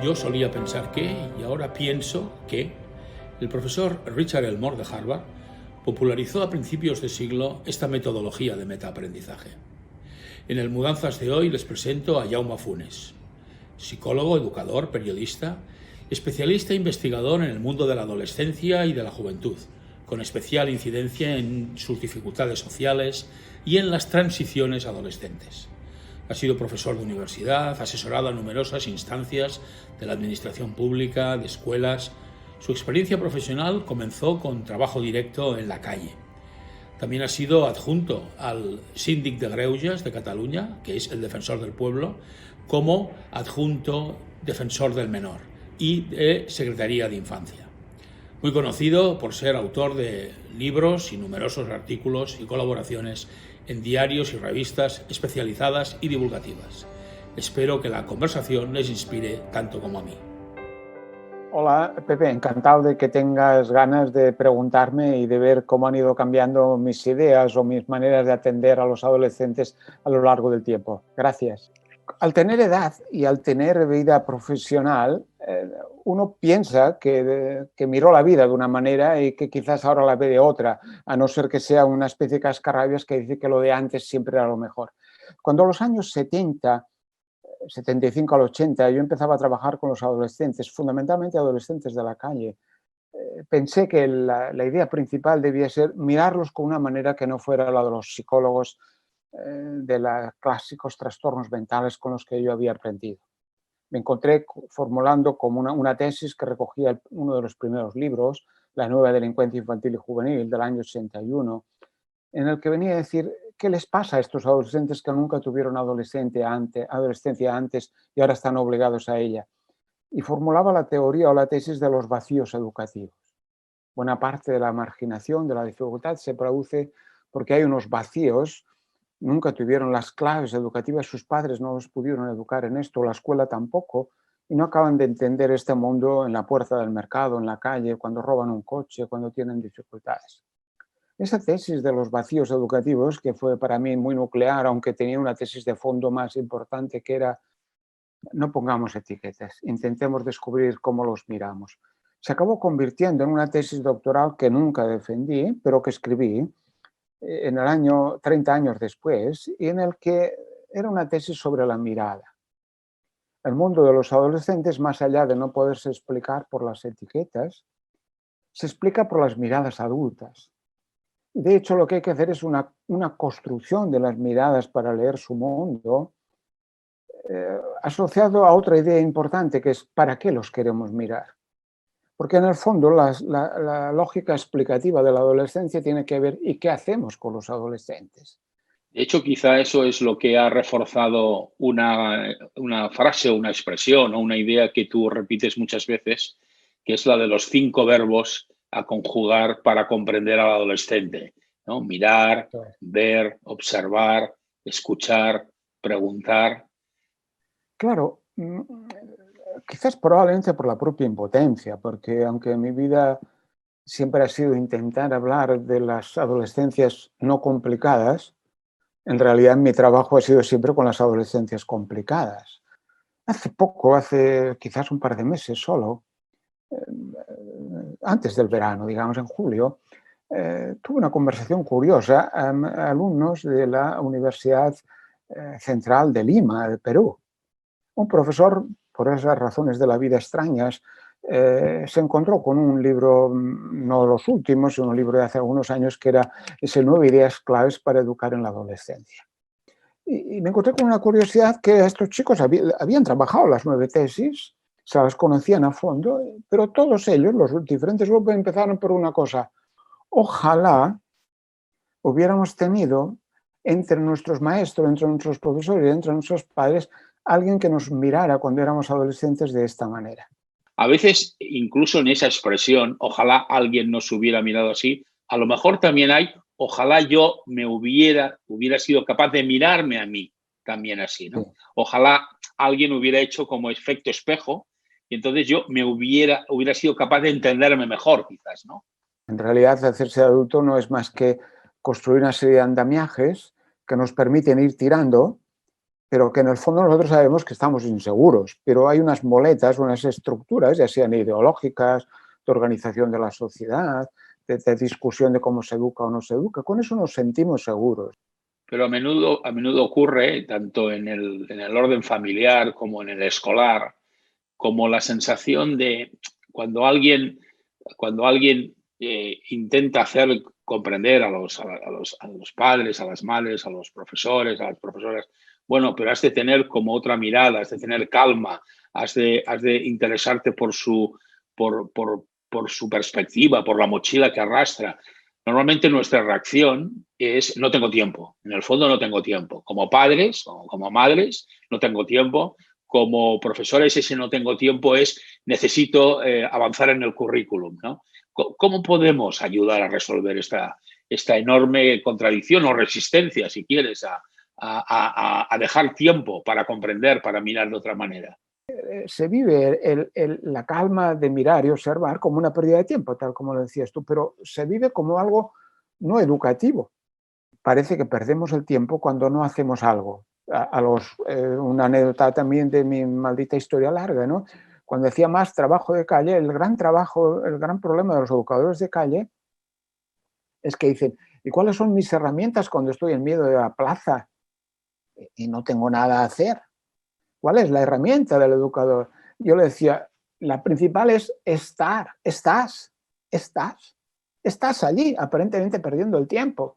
Yo solía pensar que, y ahora pienso que, el profesor Richard Elmore de Harvard popularizó a principios de siglo esta metodología de metaaprendizaje. En el Mudanzas de hoy les presento a Jaume Funes, psicólogo, educador, periodista, especialista e investigador en el mundo de la adolescencia y de la juventud, con especial incidencia en sus dificultades sociales y en las transiciones adolescentes. Ha sido profesor de universidad, asesorado a numerosas instancias de la administración pública, de escuelas. Su experiencia profesional comenzó con trabajo directo en la calle. También ha sido adjunto al Síndic de Greuges de Cataluña, que es el defensor del pueblo, como adjunto defensor del menor y de Secretaría de Infancia. Muy conocido por ser autor de libros y numerosos artículos y colaboraciones en diarios y revistas especializadas y divulgativas. Espero que la conversación les inspire tanto como a mí. Hola, Pepe, encantado de que tengas ganas de preguntarme y de ver cómo han ido cambiando mis ideas o mis maneras de atender a los adolescentes a lo largo del tiempo. Gracias. Al tener edad y al tener vida profesional, uno piensa que miró la vida de una manera y que quizás ahora la ve de otra, a no ser que sea una especie de cascarrabias que dice que lo de antes siempre era lo mejor. Cuando los años 75 al 80, yo empezaba a trabajar con los adolescentes, fundamentalmente adolescentes de la calle. Pensé que la idea principal debía ser mirarlos con una manera que no fuera la de los psicólogos de los clásicos trastornos mentales con los que yo había aprendido. Me encontré formulando como una tesis que recogía uno de los primeros libros, La nueva delincuencia infantil y juvenil, del año 81, en el que venía a decir qué les pasa a estos adolescentes que nunca tuvieron adolescencia antes y ahora están obligados a ella. Y formulaba la teoría o la tesis de los vacíos educativos. Buena parte de la marginación, de la dificultad, se produce porque hay unos vacíos. Nunca tuvieron las claves educativas, sus padres no los pudieron educar en esto, la escuela tampoco, y no acaban de entender este mundo en la puerta del mercado, en la calle, cuando roban un coche, cuando tienen dificultades. Esa tesis de los vacíos educativos, que fue para mí muy nuclear, aunque tenía una tesis de fondo más importante, que era no pongamos etiquetas, intentemos descubrir cómo los miramos. Se acabó convirtiendo en una tesis doctoral que nunca defendí, pero que escribí en el año 30 años después, y en el que era una tesis sobre la mirada. El mundo de los adolescentes, más allá de no poderse explicar por las etiquetas, se explica por las miradas adultas. De hecho, lo que hay que hacer es una construcción de las miradas para leer su mundo, asociado a otra idea importante, que es ¿para qué los queremos mirar? Porque en el fondo la lógica explicativa de la adolescencia tiene que ver ¿y qué hacemos con los adolescentes? De hecho, quizá eso es lo que ha reforzado una frase o una expresión o una idea que tú repites muchas veces, que es la de los 5 verbos a conjugar para comprender al adolescente, ¿no? Mirar, ver, observar, escuchar, preguntar. Claro, quizás probablemente por la propia impotencia, porque aunque mi vida siempre ha sido intentar hablar de las adolescencias no complicadas, en realidad mi trabajo ha sido siempre con las adolescencias complicadas. Hace quizás un par de meses solo, antes del verano, digamos en julio, tuve una conversación curiosa a alumnos de la Universidad Central de Lima, de Perú. Un profesor, por esas razones de la vida extrañas, se encontró con un libro, no de los últimos, sino un libro de hace algunos años, que era ese 9 ideas claves para educar en la adolescencia. Y me encontré con una curiosidad que estos chicos habían trabajado las 9 tesis, se las conocían a fondo, pero todos ellos, los diferentes grupos, empezaron por una cosa: ojalá hubiéramos tenido entre nuestros maestros, entre nuestros profesores y entre nuestros padres alguien que nos mirara cuando éramos adolescentes de esta manera. A veces, incluso en esa expresión, ojalá alguien nos hubiera mirado así, a lo mejor también hay, ojalá yo hubiera sido capaz de mirarme a mí también así, ¿no? Sí. Ojalá alguien hubiera hecho como efecto espejo y entonces yo hubiera sido capaz de entenderme mejor, quizás, ¿no? En realidad, hacerse adulto no es más que construir una serie de andamiajes que nos permiten ir tirando pero que en el fondo nosotros sabemos que estamos inseguros, pero hay unas moletas, unas estructuras, ya sean ideológicas, de organización de la sociedad, de discusión de cómo se educa o no se educa. Con eso nos sentimos seguros. Pero a menudo ocurre, tanto en el orden familiar como en el escolar, como la sensación de cuando alguien intenta hacer comprender a los padres, a las madres, a los profesores, a las profesoras, bueno, pero has de tener como otra mirada, has de tener calma, has de interesarte por su perspectiva, por la mochila que arrastra. Normalmente nuestra reacción es no tengo tiempo. En el fondo no tengo tiempo. Como padres o como madres no tengo tiempo. Como profesores ese no tengo tiempo es necesito avanzar en el currículum, ¿no? ¿Cómo podemos ayudar a resolver esta enorme contradicción o resistencia, si quieres, a dejar tiempo para comprender, para mirar de otra manera? Se vive la calma de mirar y observar como una pérdida de tiempo, tal como lo decías tú, pero se vive como algo no educativo. Parece que perdemos el tiempo cuando no hacemos algo. Una anécdota también de mi maldita historia larga, ¿no? Cuando decía más trabajo de calle, el gran problema de los educadores de calle es que dicen, ¿y cuáles son mis herramientas cuando estoy en medio de la plaza y no tengo nada a hacer? ¿Cuál es la herramienta del educador? Yo le decía, la principal es estás allí, aparentemente perdiendo el tiempo.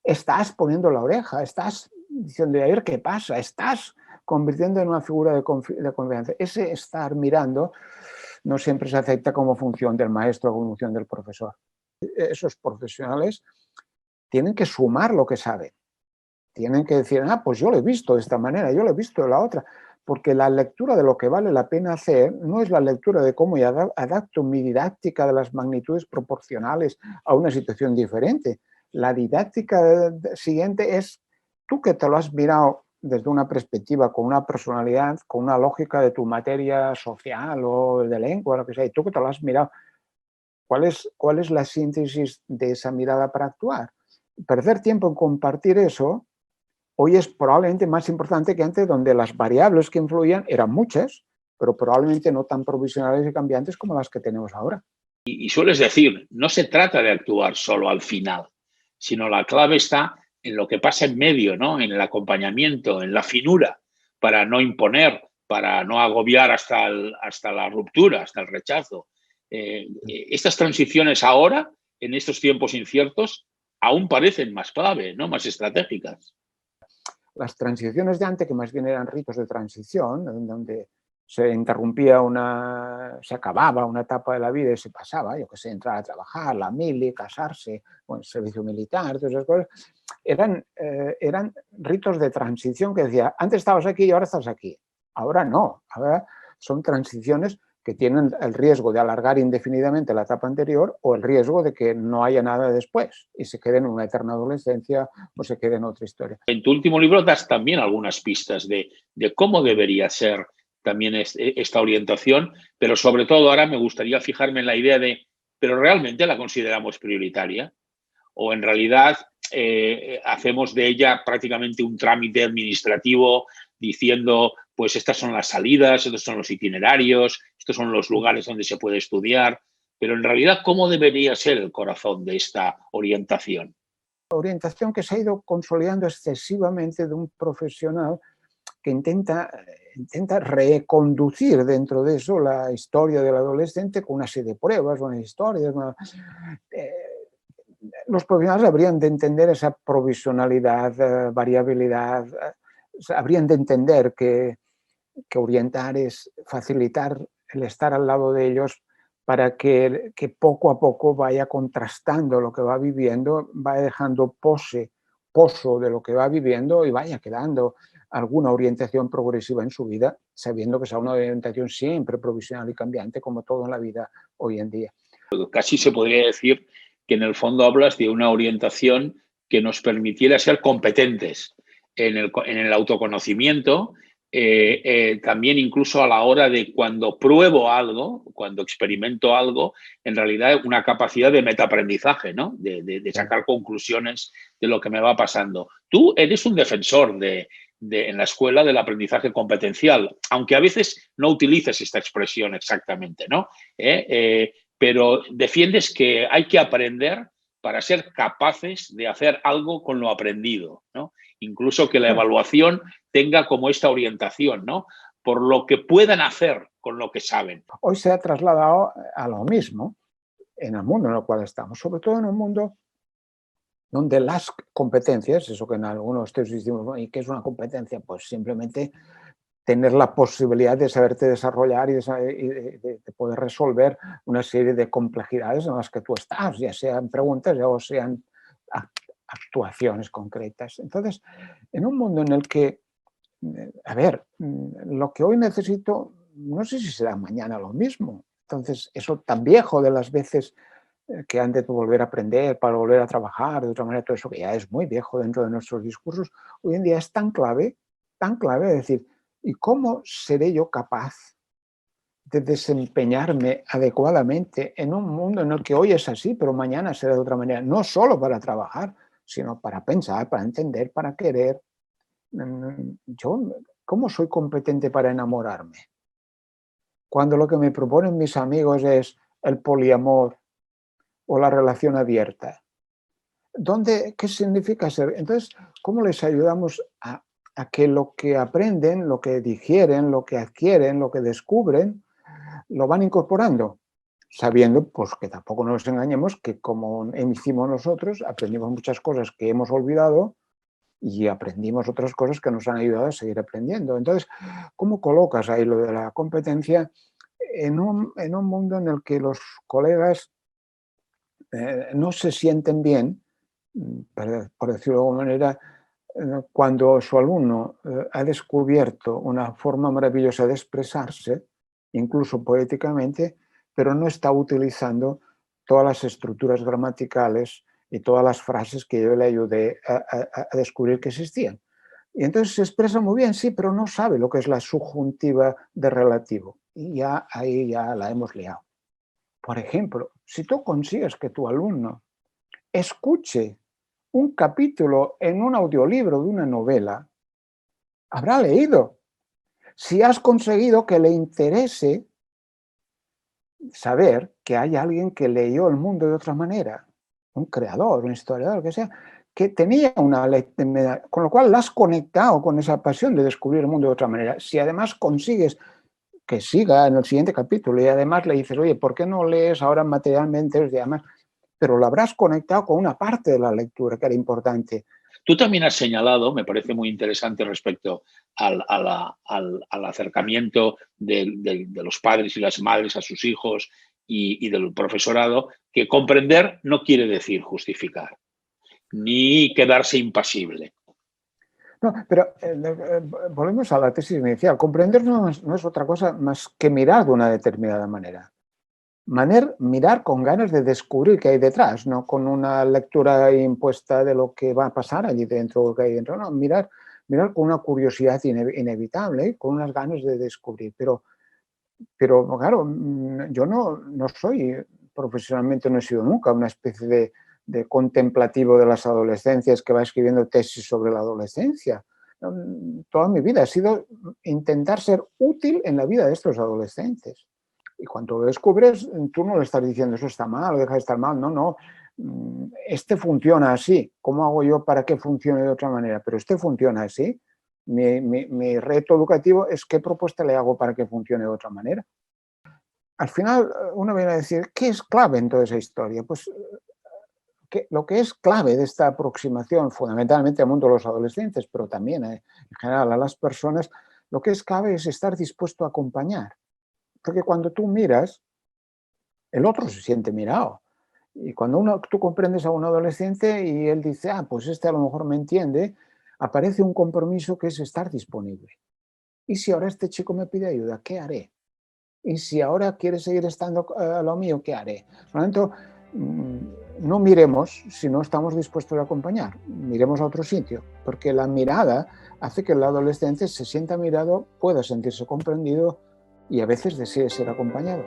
Estás poniendo la oreja, estás diciendo, a ver qué pasa, estás convirtiendo en una figura de confianza. Ese estar mirando no siempre se acepta como función del maestro o como función del profesor. Esos profesionales tienen que sumar lo que saben. Tienen que decir, pues yo lo he visto de esta manera, yo lo he visto de la otra. Porque la lectura de lo que vale la pena hacer no es la lectura de cómo adapto mi didáctica de las magnitudes proporcionales a una situación diferente. La didáctica siguiente es tú que te lo has mirado desde una perspectiva, con una personalidad, con una lógica de tu materia social o de lengua, lo que sea, y tú que te lo has mirado, ¿cuál es la síntesis de esa mirada para actuar? Perder tiempo en compartir eso hoy es probablemente más importante que antes, donde las variables que influían eran muchas, pero probablemente no tan provisionales y cambiantes como las que tenemos ahora. Y sueles decir, no se trata de actuar solo al final, sino la clave está en lo que pasa en medio, ¿no? En el acompañamiento, en la finura, para no imponer, para no agobiar hasta la ruptura, hasta el rechazo. Estas transiciones ahora, en estos tiempos inciertos, aún parecen más clave, ¿no? Más estratégicas. Las transiciones de antes, que más bien eran ritos de transición, donde se interrumpía se acababa una etapa de la vida y se pasaba, yo que sé, entrar a trabajar, la mili, casarse, el servicio militar, todas esas cosas, eran ritos de transición que decía, antes estabas aquí y ahora estás aquí. Ahora no, ahora son transiciones que tienen el riesgo de alargar indefinidamente la etapa anterior o el riesgo de que no haya nada después y se quede en una eterna adolescencia o se quede en otra historia. En tu último libro das también algunas pistas de cómo debería ser también esta orientación, pero sobre todo ahora me gustaría fijarme en la idea de, ¿pero realmente la consideramos prioritaria? ¿O en realidad hacemos de ella prácticamente un trámite administrativo diciendo, pues estas son las salidas, estos son los itinerarios, estos son los lugares donde se puede estudiar? Pero en realidad, ¿cómo debería ser el corazón de esta orientación? Orientación que se ha ido consolidando excesivamente de un profesional que intenta reconducir dentro de eso la historia del adolescente con una serie de pruebas, unas historias. Los profesionales habrían de entender esa provisionalidad, variabilidad, habrían de entender que orientar es facilitar el estar al lado de ellos para que poco a poco vaya contrastando lo que va viviendo, vaya dejando pozo de lo que va viviendo y vaya quedando alguna orientación progresiva en su vida, sabiendo que sea una orientación siempre provisional y cambiante, como todo en la vida hoy en día. Casi se podría decir que en el fondo hablas de una orientación que nos permitiera ser competentes en el autoconocimiento, también incluso a la hora de cuando pruebo algo, cuando experimento algo, en realidad una capacidad de metaaprendizaje, ¿no? De sacar conclusiones de lo que me va pasando. Tú eres un defensor de en la escuela del aprendizaje competencial, aunque a veces no utilices esta expresión exactamente, ¿no? Pero defiendes que hay que aprender para ser capaces de hacer algo con lo aprendido, ¿no? Incluso que la evaluación tenga como esta orientación, ¿no? Por lo que puedan hacer con lo que saben. Hoy se ha trasladado a lo mismo en el mundo en el cual estamos, sobre todo en un mundo donde las competencias, eso que en algunos textos decimos, ¿y qué es una competencia? Pues simplemente tener la posibilidad de saberte desarrollar y de poder resolver una serie de complejidades en las que tú estás, ya sean preguntas o sean actuaciones concretas. Entonces, en un mundo en el que, a ver, lo que hoy necesito, no sé si será mañana lo mismo. Entonces, eso tan viejo de las veces que han de volver a aprender para volver a trabajar de otra manera, todo eso que ya es muy viejo dentro de nuestros discursos, hoy en día es tan clave, decir, ¿y cómo seré yo capaz de desempeñarme adecuadamente en un mundo en el que hoy es así, pero mañana será de otra manera? No solo para trabajar, sino para pensar, para entender, para querer. Yo, ¿cómo soy competente para enamorarme? Cuando lo que me proponen mis amigos es el poliamor o la relación abierta. ¿Qué significa ser? Entonces, ¿cómo les ayudamos a que lo que aprenden, lo que digieren, lo que adquieren, lo que descubren, lo van incorporando? Sabiendo, pues, que tampoco nos engañemos, que como hicimos nosotros, aprendimos muchas cosas que hemos olvidado y aprendimos otras cosas que nos han ayudado a seguir aprendiendo. Entonces, ¿cómo colocas ahí lo de la competencia en un mundo en el que los colegas no se sienten bien, por decirlo de alguna manera, cuando su alumno ha descubierto una forma maravillosa de expresarse, incluso poéticamente, pero no está utilizando todas las estructuras gramaticales y todas las frases que yo le ayudé a descubrir que existían. Y entonces se expresa muy bien, sí, pero no sabe lo que es la subjuntiva de relativo. Y ya ahí ya la hemos liado. Por ejemplo, si tú consigues que tu alumno escuche un capítulo en un audiolibro de una novela, habrá leído. Si has conseguido que le interese saber que hay alguien que leyó el mundo de otra manera, un creador, un historiador, lo que sea, que tenía una lectura, con lo cual la has conectado con esa pasión de descubrir el mundo de otra manera. Si además consigues que siga en el siguiente capítulo y además le dices, oye, ¿por qué no lees ahora materialmente? Además, pero lo habrás conectado con una parte de la lectura que era importante. Tú también has señalado, me parece muy interesante respecto al acercamiento de los padres y las madres a sus hijos y del profesorado, que comprender no quiere decir justificar, ni quedarse impasible. No, pero volvemos a la tesis inicial. Comprender no es otra cosa más que mirar de una determinada manera. Mirar con ganas de descubrir qué hay detrás, no con una lectura impuesta de lo que va a pasar allí dentro o que hay dentro. No, mirar con una curiosidad inevitable, con unas ganas de descubrir. Pero claro, yo no soy, profesionalmente no he sido nunca una especie de contemplativo de las adolescencias que va escribiendo tesis sobre la adolescencia. Toda mi vida ha sido intentar ser útil en la vida de estos adolescentes. Y cuando lo descubres, tú no le estás diciendo eso está mal o deja de estar mal. No. Este funciona así. ¿Cómo hago yo para que funcione de otra manera? Pero este funciona así. Mi reto educativo es qué propuesta le hago para que funcione de otra manera. Al final uno viene a decir, ¿qué es clave en toda esa historia? Pues lo que es clave de esta aproximación, fundamentalmente al mundo de los adolescentes, pero también en general a las personas, lo que es clave es estar dispuesto a acompañar. Porque cuando tú miras, el otro se siente mirado. Y cuando tú comprendes a un adolescente y él dice, pues este a lo mejor me entiende, aparece un compromiso que es estar disponible. ¿Y si ahora este chico me pide ayuda, qué haré? ¿Y si ahora quiere seguir estando a lo mío, qué haré? Por lo tanto, no miremos si no estamos dispuestos a acompañar. Miremos a otro sitio, porque la mirada hace que el adolescente se sienta mirado, pueda sentirse comprendido y a veces desee ser acompañado.